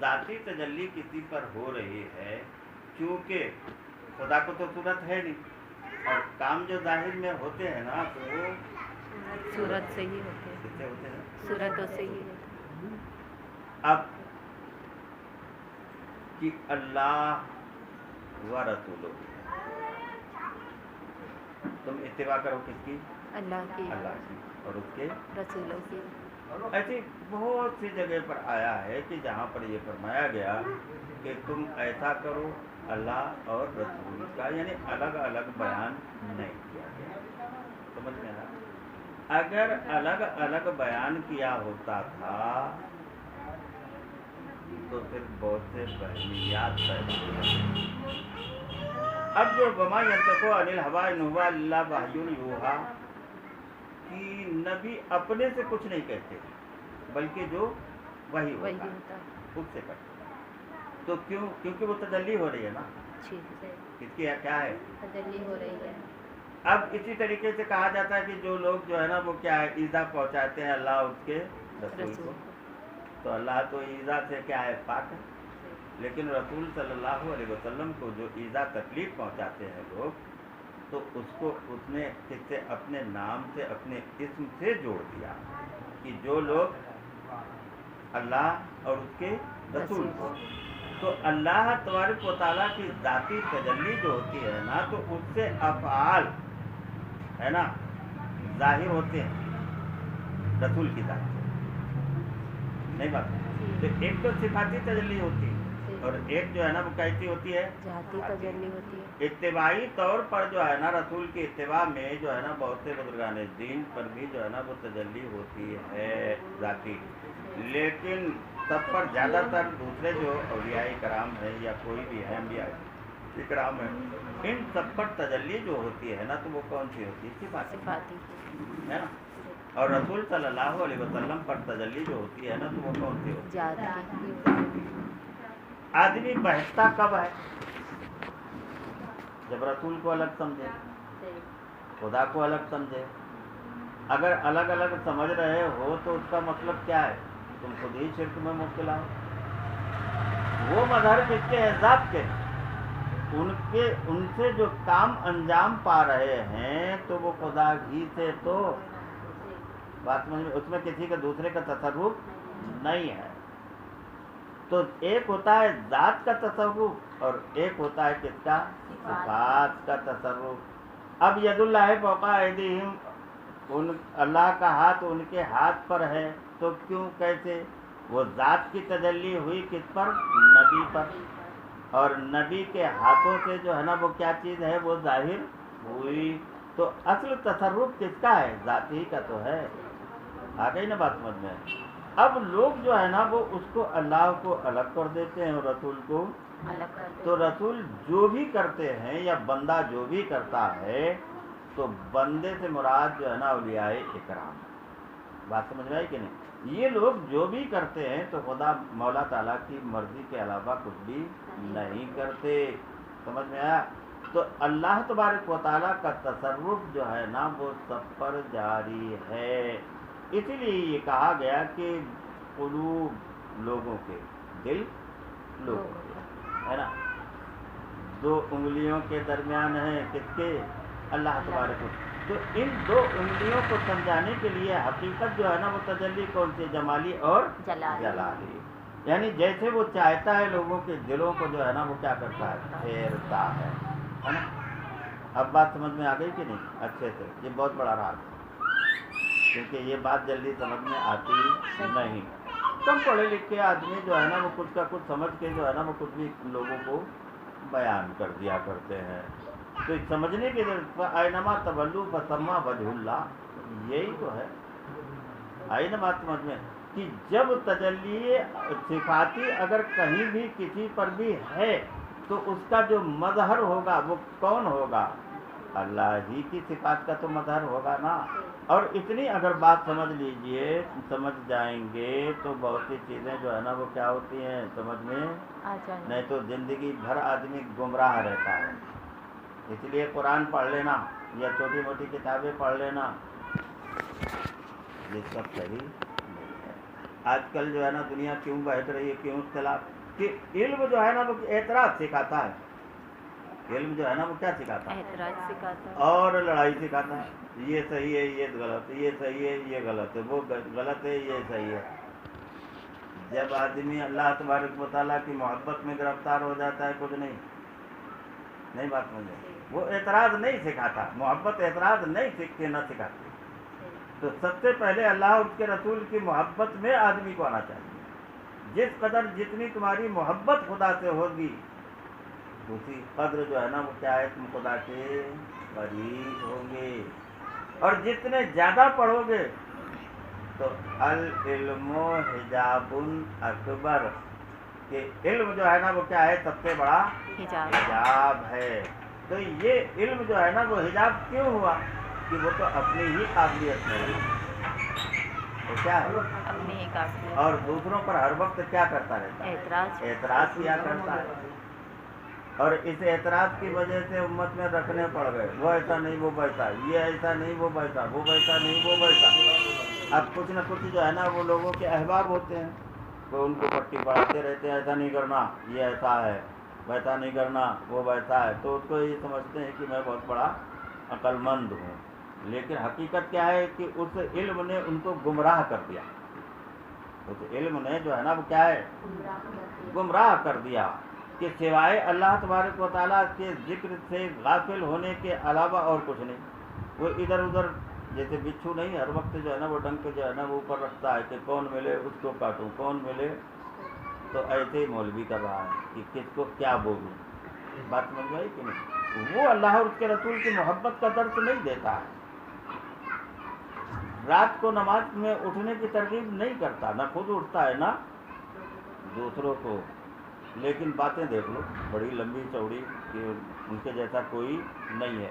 ذاتی تجلی کسی پر ہو رہی ہے، چونکہ خدا کو تو صورت ہے نہیں، اور کام جو ظاہر میں ہوتے ہیں نا تو وہ صورت سے ہی ہوتے ہیں، کس سے ہوتے ہیں؟ صورتوں سے ہی ہوتے ہیں۔ اب کہ اللہ و رسولہ، تم اتباع کرو کس کی؟ اللہ کی، اللہ کی اور اس کے رسولوں کی۔ ایسی بہت سی جگہ پر آیا ہے کہ جہاں پر یہ فرمایا گیا کہ تم ایسا کرو اللہ اور رسول کا، یعنی الگ الگ بیان نہیں کیا گیا۔ سمجھ میں آیا؟ اگر الگ الگ بیان کیا ہوتا تھا تو پھر بہت سے وہمیات پیدا ہوتے۔ اب جو وما ینطق عن الہویٰ ان ہوا الا وحی یوحیٰ کہ نبی اپنے سے کچھ نہیں کہتے بلکہ جو وحی ہوتا ہے خود سے کرتے۔ تو کیوں؟ کیونکہ وہ تجلی ہو رہی ہے نا، اس کی کیا ہے؟ تجلی ہو رہی ہے۔ اب اسی طریقے سے کہا جاتا ہے کہ جو لوگ جو ہے نا وہ کیا ہے، ایذا پہنچاتے ہیں اللہ اس کے رسول کو، تو اللہ تو ایذا سے کیا ہے، پاک ہے، لیکن رسول صلی اللہ علیہ وسلم کو جو ایذا تکلیف پہنچاتے ہیں لوگ، تو اس کو اس نے کس سے؟ اپنے نام سے، اپنے اسم سے جوڑ دیا کہ جو لوگ اللہ اور اس کے رسول کو، تو اللہ تبارک و تعالیٰ کی ذاتی تجلی جو ہوتی ہے نا تو اس سے افعال ہے نا ظاہر ہوتے ہیں رسول کی ذات سے، نہیں بات؟ تو ایک تو صفاتی تجلی ہوتی ہے اور ایک جو ہے نا وہ کیسی ہوتی ہے؟ ذاتی تجلی ہوتی ہے۔ اتباعی طور پر جو ہے نا رسول کی اتباع میں جو ہے نا بہت سے بزرگان دین پر بھی جو ہے نا وہ تجلی ہوتی ہے ذاتی، لیکن سب پر زیادہ تر دوسرے جو اولیاء کرام ہیں یا کوئی بھی ہے انبیاء کرام ہیں، ان سب پر تجلی جو ہوتی ہے نا تو وہ کون سی ہوتی ہے؟ صفاتی ہے نا۔ اور رسول صلی اللہ علیہ وسلم پر تجلی جو ہوتی ہے نا تو وہ کون سی ہوتی ہے؟ ذاتی۔ آدمی بہتتا کب ہے؟ جب رسول کو الگ سمجھے، خدا کو الگ سمجھے۔ اگر الگ الگ سمجھ رہے ہو تو اس کا مطلب کیا ہے؟ تم خود ہی شرک میں مبتلا ہو۔ وہ مظہر کس کے ہیں؟ ذات کے۔ ان سے جو کام انجام پا رہے ہیں تو وہ خدا ہی سے، تو بات سمجھ میں، اس میں کسی کا دوسرے کا تصرف نہیں ہے۔ تو ایک ہوتا ہے ذات کا تصرف اور ایک ہوتا ہے کس کا؟ صفات کا تصرف۔ اب ید اللہ فوق ایدیہم، اللہ کا ہاتھ ان کے ہاتھ پر ہے، تو کیوں؟ کیسے؟ وہ ذات کی تجلی ہوئی کس پر؟ نبی پر، اور نبی کے ہاتھوں سے جو ہے نا وہ کیا چیز ہے؟ وہ ظاہر ہوئی۔ تو اصل تصرف کس کا ہے؟ ذاتی کا تو ہے۔ آ گئی نا بات سمجھ میں؟ اب لوگ جو ہے نا وہ اس کو اللہ کو الگ کر دیتے ہیں اور رسول کو الگ کر دیتے تو رسول جو بھی کرتے ہیں یا بندہ جو بھی کرتا ہے تو بندے سے مراد جو ہے نا اولیاء اکرام۔ بات سمجھ میں آئی کہ نہیں؟ یہ لوگ جو بھی کرتے ہیں تو خدا مولا تعالیٰ کی مرضی کے علاوہ کچھ بھی نہیں کرتے۔ سمجھ میں آیا؟ تو اللہ تبارک و تعالیٰ کا تصرف جو ہے نا وہ سب پر جاری ہے۔ اسی لیے یہ کہا گیا کہ قلوب لوگوں کے، دل لوگوں کے، ہے نا۔ دو انگلیوں کے درمیان ہے کس کے؟ اللہ تبارک و تعالیٰ۔ تو ان دو انگلیوں کو سمجھانے کے لیے حقیقت جو ہے نا وہ تجلی کون سی؟ جمالی اور جلالی۔ یعنی جیسے وہ چاہتا ہے لوگوں کے دلوں کو جو ہے نا وہ کیا کرتا ہے؟ پھیرتا ہے نا۔ اب بات سمجھ میں آ گئی کہ نہیں؟ اچھے سے، یہ بہت بڑا راز ہے کیونکہ یہ بات جلدی سمجھ میں آتی نہیں۔ کم پڑھے لکھے آدمی جو ہے نا وہ کچھ کا کچھ سمجھ کے جو ہے نا وہ کچھ بھی لوگوں کو بیان کر دیا کرتے ہیں۔ تو سمجھنے کے لیے اینما تولوا فثم وجہ اللہ، یہی تو ہے۔ آئی نا بات سمجھ میں؟ کہ جب تجلی صفاتی اگر کہیں بھی کسی پر بھی ہے تو اس کا جو مظہر ہوگا وہ کون ہوگا؟ اللہ ہی کی صفات کا تو مظہر ہوگا نا۔ اور اتنی اگر بات سمجھ لیجئے، سمجھ جائیں گے تو بہت سی چیزیں جو ہے نا وہ کیا ہوتی ہیں سمجھ میں، نہیں تو زندگی بھر آدمی گمراہ رہتا ہے۔ اس لیے قرآن پڑھ لینا یا چھوٹی موٹی کتابیں پڑھ لینا یہ سب صحیح نہیں ہے۔ آج کل جو ہے نا دنیا کیوں بہک رہی ہے، کیوں اختلاف، کہ علم جو ہے نا وہ اعتراض سکھاتا ہے، علم جو ہے نا وہ کیا سکھاتا ہے، اعتراض سکھاتا ہے، اور لڑائی سکھاتا ہے، یہ صحیح ہے یہ غلط ہے، یہ صحیح ہے یہ غلط ہے، وہ غلط ہے یہ صحیح ہے۔ جب آدمی اللہ تبارک و تعالیٰ کی محبت میں گرفتار ہو جاتا ہے کچھ نہیں بات سمجھے، وہ اعتراض نہیں سکھاتا، محبت اعتراض نہیں سیکھتے نہ سکھاتے۔ تو سب سے پہلے اللہ اور اس کے رسول کی محبت میں آدمی کو آنا چاہیے۔ جس قدر جتنی تمہاری محبت خدا سے ہوگی اسی قدر جو ہے نا وہ کیا ہے، تم خدا کے قریب ہوں گے، اور جتنے زیادہ پڑھو گے تو العلم حجاب اکبر، کہ علم جو ہے نا وہ کیا ہے، سب سے بڑا حجاب ہے۔ تو یہ علم جو ہے نا وہ حجاب کیوں ہوا، کہ وہ تو اپنی ہی قابلیت میں ہے، وہ کیا ہے اپنی ہی قابلیت، اور دوسروں پر ہر وقت کیا کرتا رہتا ہے، اعتراض کیا کرتا ہے، اور اس اعتراض کی وجہ سے امت میں رکھنے پڑ گئے، وہ ایسا نہیں وہ ویسا، یہ ایسا نہیں وہ ویسا، وہ ویسا نہیں وہ ویسا۔ اب کچھ نہ کچھ جو ہے نا وہ لوگوں کے احباب ہوتے ہیں، وہ ان کو پٹی پڑھاتے رہتے ہیں، ایسا نہیں کرنا یہ ایسا ہے، ویسا نہیں کرنا وہ ویسا ہے، تو اس کو یہ سمجھتے ہیں کہ میں بہت بڑا عقل مند ہوں، لیکن حقیقت کیا ہے کہ اس علم نے ان کو گمراہ کر دیا، اس علم نے جو ہے نا وہ کیا ہے، گمراہ کر دیا، کہ سوائے اللہ تبارک و تعالیٰ کے ذکر سے غافل ہونے کے علاوہ اور کچھ نہیں۔ وہ ادھر ادھر جیسے بچھو نہیں ہر وقت جو ہے نا وہ ڈنک جو ہے نا وہ اوپر رکھتا ہے کہ کون ملے اس کو کاٹوں، کون ملے، تو ایسے ہی مولوی کر رہا ہے کہ کس کو کیا بولوں، بات سمجھ آئی کہ نہیں۔ وہ اللہ اور اس کے رسول کی محبت کا درس نہیں دیتا ہے، رات کو نماز میں اٹھنے کی ترغیب نہیں کرتا، نہ خود اٹھتا ہے نہ دوسروں کو، لیکن باتیں دیکھ لو بڑی لمبی چوڑی کہ ان کے جیسا کوئی نہیں ہے۔